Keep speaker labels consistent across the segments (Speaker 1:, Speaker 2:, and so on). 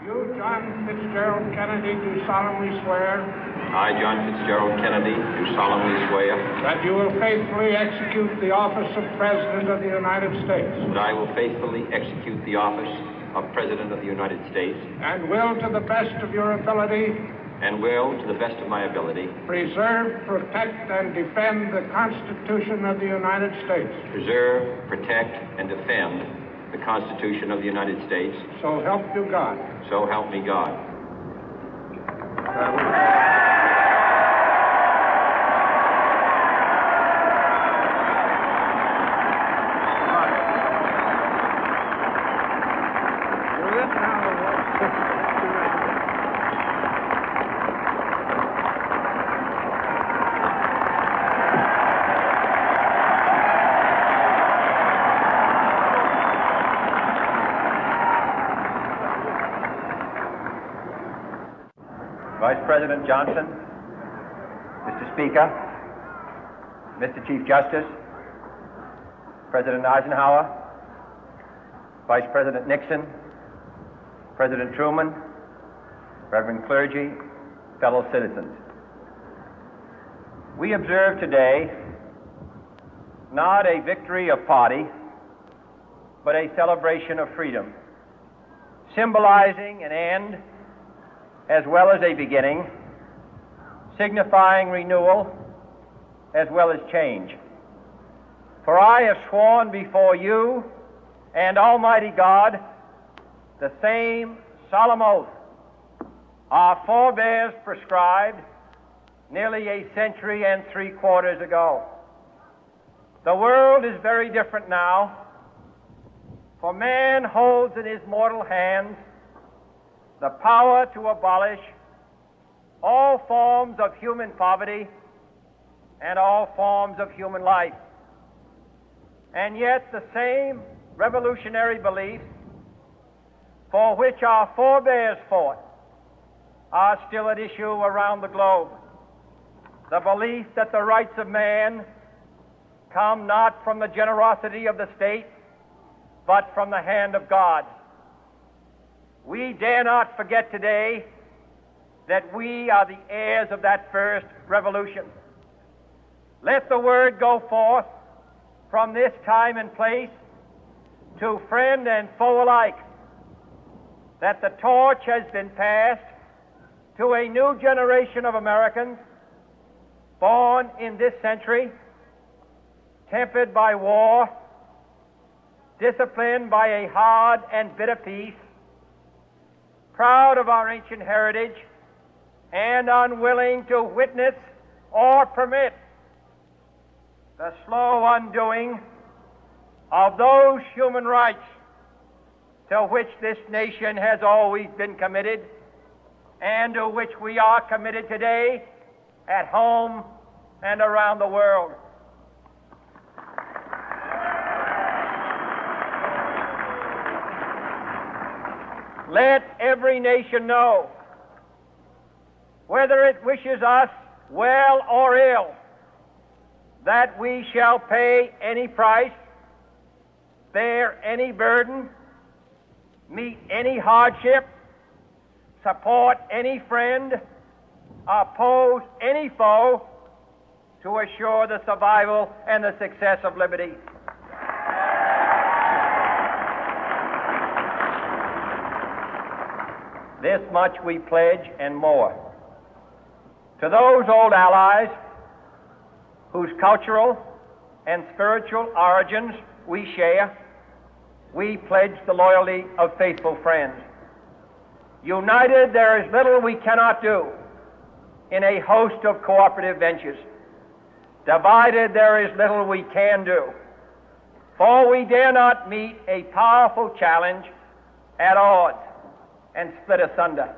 Speaker 1: You, John Fitzgerald Kennedy, do solemnly swear.
Speaker 2: I, John Fitzgerald Kennedy, do solemnly swear.
Speaker 1: That you will faithfully execute the office of President of the United States.
Speaker 2: That I will faithfully execute the office of President of the United States.
Speaker 1: And will, to the best of your ability.
Speaker 2: And will, to the best of my ability.
Speaker 1: Preserve, protect, and defend the Constitution of the United States.
Speaker 2: Preserve, protect, and defend the Constitution of the United States.
Speaker 1: So help you God.
Speaker 2: So help me God.
Speaker 3: Vice President Johnson, Mr. Speaker, Mr. Chief Justice, President Eisenhower, Vice President Nixon, President Truman, Reverend clergy, fellow citizens. We observe today not a victory of party, but a celebration of freedom, symbolizing an end as well as a beginning, signifying renewal as well as change. For I have sworn before you and Almighty God the same solemn oath our forebears prescribed nearly a century and 3/4 ago. The world is very different now, for man holds in his mortal hands the power to abolish all forms of human poverty and all forms of human life. And yet the same revolutionary beliefs for which our forebears fought are still at issue around the globe. The belief that the rights of man come not from the generosity of the state, but from the hand of God. We dare not forget today that we are the heirs of that first revolution. Let the word go forth from this time and place to friend and foe alike that the torch has been passed to a new generation of Americans born in this century, tempered by war, disciplined by a hard and bitter peace, proud of our ancient heritage, and unwilling to witness or permit the slow undoing of those human rights to which this nation has always been committed and to which we are committed today at home and around the world. Let every nation know, whether it wishes us well or ill, that we shall pay any price, bear any burden, meet any hardship, support any friend, oppose any foe to assure the survival and the success of liberty. This much we pledge and more. To those old allies whose cultural and spiritual origins we share, we pledge the loyalty of faithful friends. United, there is little we cannot do in a host of cooperative ventures. Divided, there is little we can do, for we dare not meet a powerful challenge at odds and split asunder.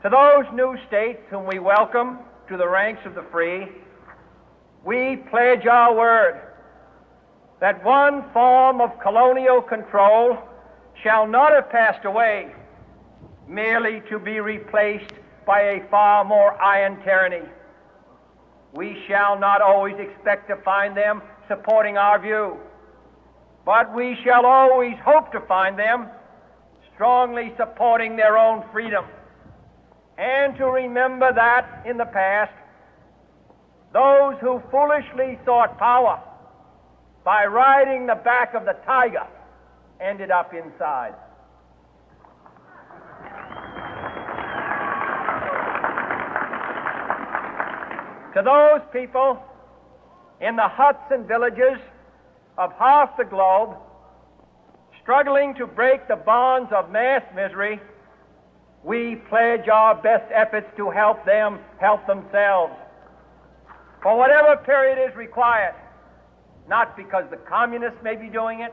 Speaker 3: To those new states whom we welcome to the ranks of the free, we pledge our word that one form of colonial control shall not have passed away, merely to be replaced by a far more iron tyranny. We shall not always expect to find them supporting our view, but we shall always hope to find them strongly supporting their own freedom, and to remember that in the past, those who foolishly sought power by riding the back of the tiger ended up inside. To those people in the huts and villages of half the globe struggling to break the bonds of mass misery, we pledge our best efforts to help them help themselves for whatever period is required, not because the communists may be doing it,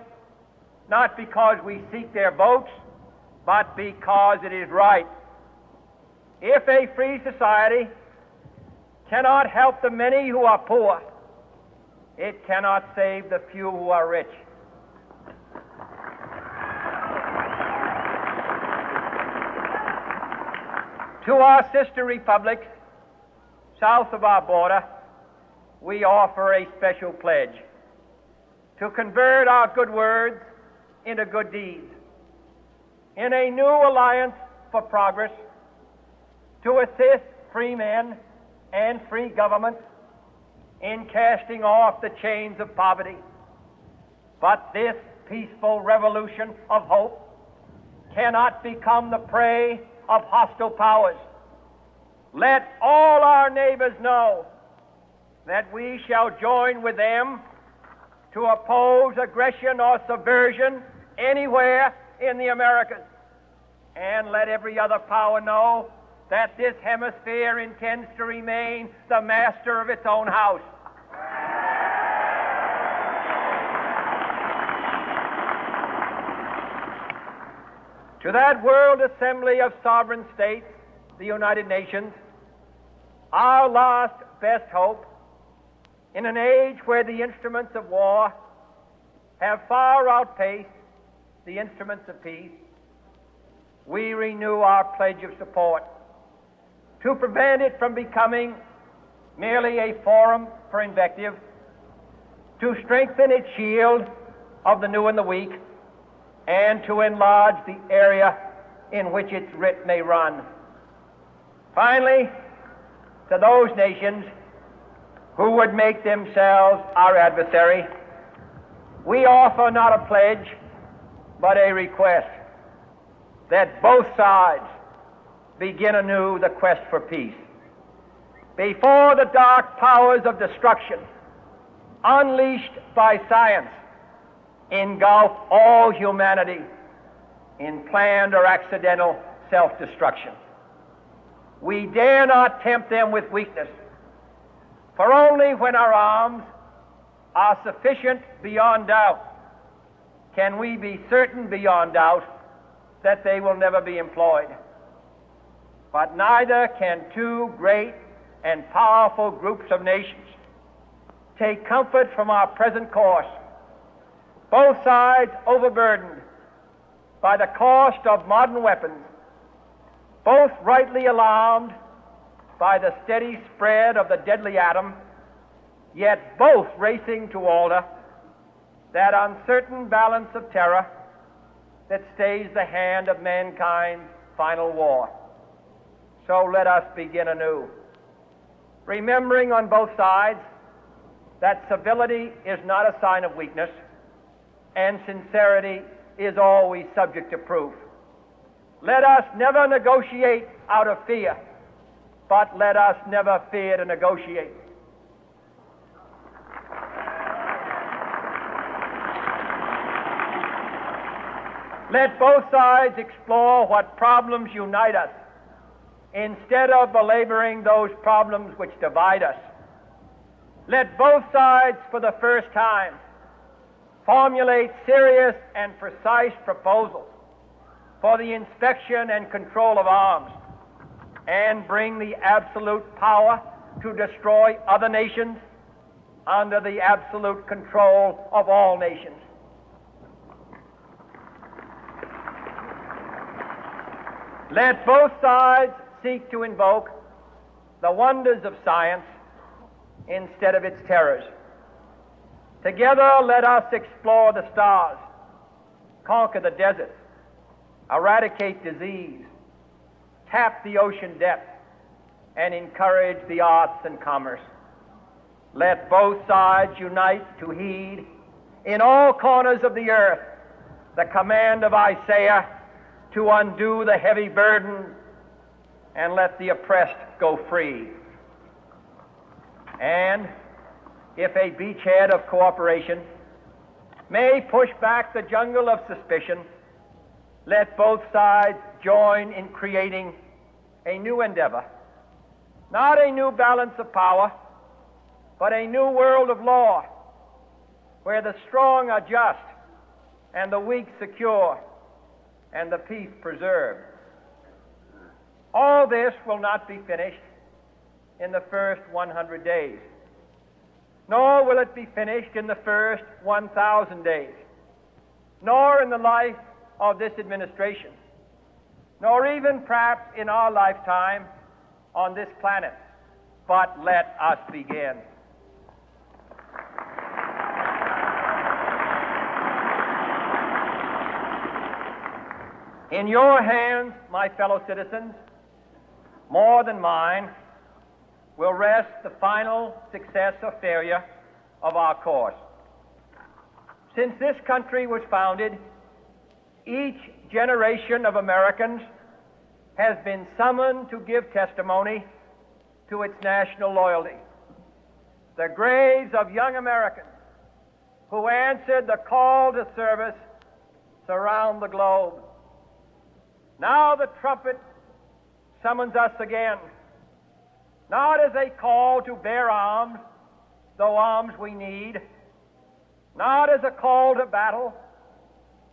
Speaker 3: not because we seek their votes, but because it is right. If a free society cannot help the many who are poor, it cannot save the few who are rich. To our sister republics south of our border, we offer a special pledge to convert our good words into good deeds, in a new alliance for progress, to assist free men and free governments in casting off the chains of poverty. But this peaceful revolution of hope cannot become the prey of hostile powers. Let all our neighbors know that we shall join with them to oppose aggression or subversion anywhere in the Americas. And let every other power know that this hemisphere intends to remain the master of its own house. To that World Assembly of Sovereign States, the United Nations, our last best hope, in an age where the instruments of war have far outpaced the instruments of peace, we renew our pledge of support to prevent it from becoming merely a forum for invective, to strengthen its shield of the new and the weak, and to enlarge the area in which its writ may run. Finally, to those nations who would make themselves our adversary, we offer not a pledge, but a request that both sides begin anew the quest for peace. Before the dark powers of destruction, unleashed by science, engulf all humanity in planned or accidental self-destruction, we dare not tempt them with weakness, for only when our arms are sufficient beyond doubt can we be certain beyond doubt that they will never be employed. But neither can two great and powerful groups of nations take comfort from our present course, both sides overburdened by the cost of modern weapons, both rightly alarmed by the steady spread of the deadly atom, yet both racing to alter that uncertain balance of terror that stays the hand of mankind's final war. So let us begin anew, remembering on both sides that civility is not a sign of weakness, and sincerity is always subject to proof. Let us never negotiate out of fear, but let us never fear to negotiate. Let both sides explore what problems unite us, instead of belaboring those problems which divide us. Let both sides, for the first time, formulate serious and precise proposals for the inspection and control of arms, and bring the absolute power to destroy other nations under the absolute control of all nations. Let both sides seek to invoke the wonders of science instead of its terrors. Together, let us explore the stars, conquer the deserts, eradicate disease, tap the ocean depth, and encourage the arts and commerce. Let both sides unite to heed in all corners of the earth the command of Isaiah to undo the heavy burden and let the oppressed go free. And if a beachhead of cooperation may push back the jungle of suspicion, let both sides join in creating a new endeavor, not a new balance of power, but a new world of law, where the strong are just and the weak secure and the peace preserved. All this will not be finished in the first 100 days, nor will it be finished in the first 1,000 days, nor in the life of this administration, nor even perhaps in our lifetime on this planet. But let us begin. In your hands, my fellow citizens, more than mine, will rest the final success or failure of our course. Since this country was founded, each generation of Americans has been summoned to give testimony to its national loyalty. The graves of young Americans who answered the call to service surround the globe. Now the trumpet summons us again, not as a call to bear arms, though arms we need, not as a call to battle,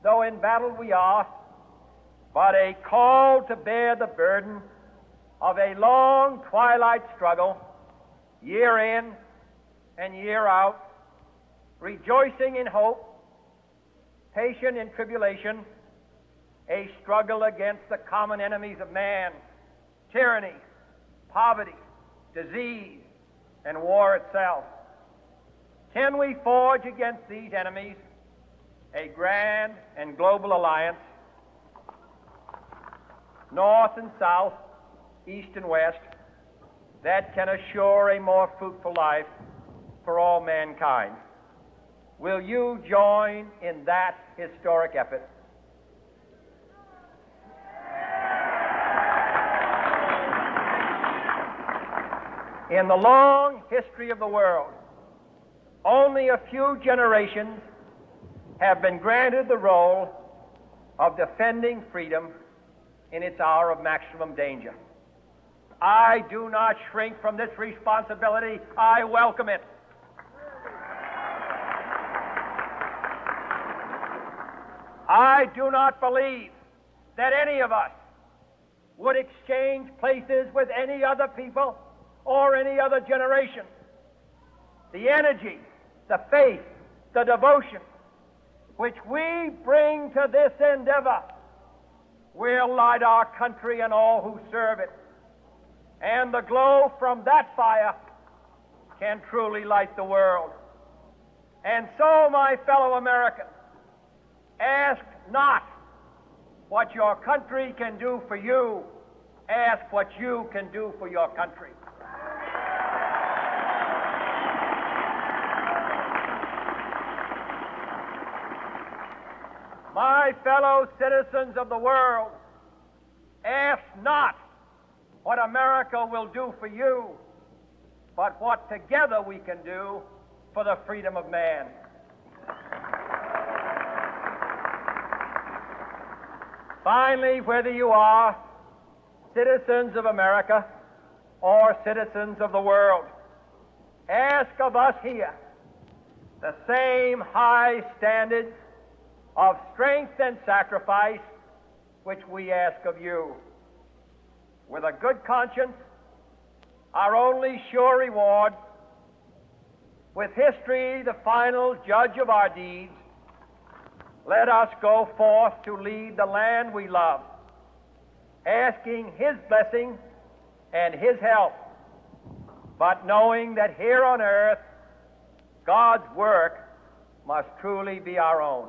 Speaker 3: though in battle we are, but a call to bear the burden of a long twilight struggle, year in and year out, rejoicing in hope, patient in tribulation, a struggle against the common enemies of man, tyranny, poverty, disease, and war itself. Can we forge against these enemies a grand and global alliance, north and south, east and west, that can assure a more fruitful life for all mankind? Will you join in that historic effort? In the long history of the world, only a few generations have been granted the role of defending freedom in its hour of maximum danger. I do not shrink from this responsibility. I welcome it. I do not believe that any of us would exchange places with any other people or any other generation. The energy, the faith, the devotion which we bring to this endeavor will light our country and all who serve it. And the glow from that fire can truly light the world. And so, my fellow Americans, ask not what your country can do for you. Ask what you can do for your country. My fellow citizens of the world, ask not what America will do for you, but what together we can do for the freedom of man. Finally, whether you are citizens of America or citizens of the world, ask of us here the same high standards of strength and sacrifice which we ask of you. With a good conscience, our only sure reward, with history the final judge of our deeds, let us go forth to lead the land we love, asking His blessing and His help, but knowing that here on earth God's work must truly be our own.